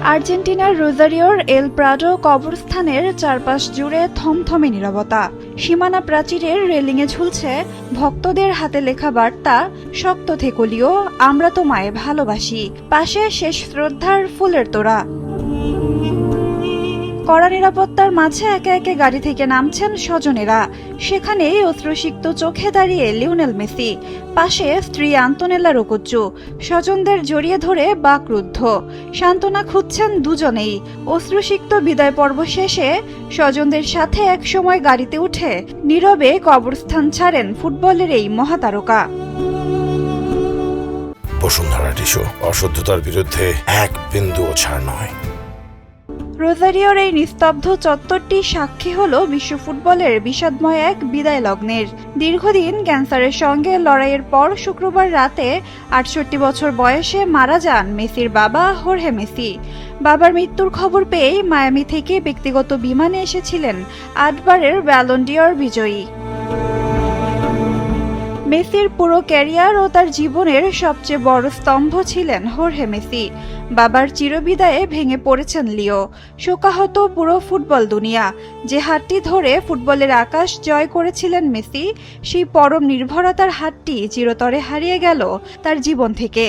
আর্জেন্টিনার রোজারিওর এল প্রাডো কবরস্থানের চারপাশ জুড়ে থমথমে নীরবতা। সীমানা প্রাচীরের রেলিংয়ে ঝুলছে ভক্তদের হাতে লেখা বার্তা, শক্ত থেকলিও, আমরা তোমায় ভালোবাসি। পাশে শেষ শ্রদ্ধার ফুলের তোড়া। কড়া নিরাপত্তার মাঝে একে একে গাড়ি থেকে নামছেন স্বজনেরা। সেখানেই অশ্রুসিক্ত চোখে দাঁড়িয়ে লিওনেল মেসি, পাশে স্ত্রী আন্তোনেল্লা রোকোচ্চু। স্বজনদের জড়িয়ে ধরে বাকরুদ্ধ, সান্ত্বনা খুঁজছেন দুজনেই। অশ্রুসিক্ত বিদায় পর্ব শেষে স্বজনদের সাথে একসময় গাড়িতে উঠে নীরবে কবরস্থান ছাড়েন ফুটবলের এই মহাতারকা। বসুন্ধরা টিস্যু, অশুদ্ধতার বিরুদ্ধে এক বিন্দুও ছাড় নয়। রোজারিওর এই নিস্তব্ধ চত্বরটি সাক্ষী হল বিশ্ব ফুটবলের বিষাদময় এক বিদায় লগ্নের। দীর্ঘদিন ক্যান্সারের সঙ্গে লড়াইয়ের পর শুক্রবার রাতে ৬৮ বছর বয়সে মারা যান মেসির বাবা হোর্হে মেসি। বাবার মৃত্যুর খবর পেয়েই মায়ামি থেকে ব্যক্তিগত বিমানে এসেছিলেন ৮বারের ব্যালন ডি'র বিজয়ী। মেসির পুরো ক্যারিয়ার ও তার জীবনের সবচেয়ে বড় স্তম্ভ ছিলেন হোর্হে মেসি। বাবার চিরবিদায়ে ভেঙে পড়েছেন লিও। শোকাহত পুরো ফুটবল দুনিয়া। যে হাতটি ধরে ফুটবলের আকাশ জয় করেছিলেন মেসি, সেই পরম নির্ভরতার হাতটি চিরতরে হারিয়ে গেল তার জীবন থেকে।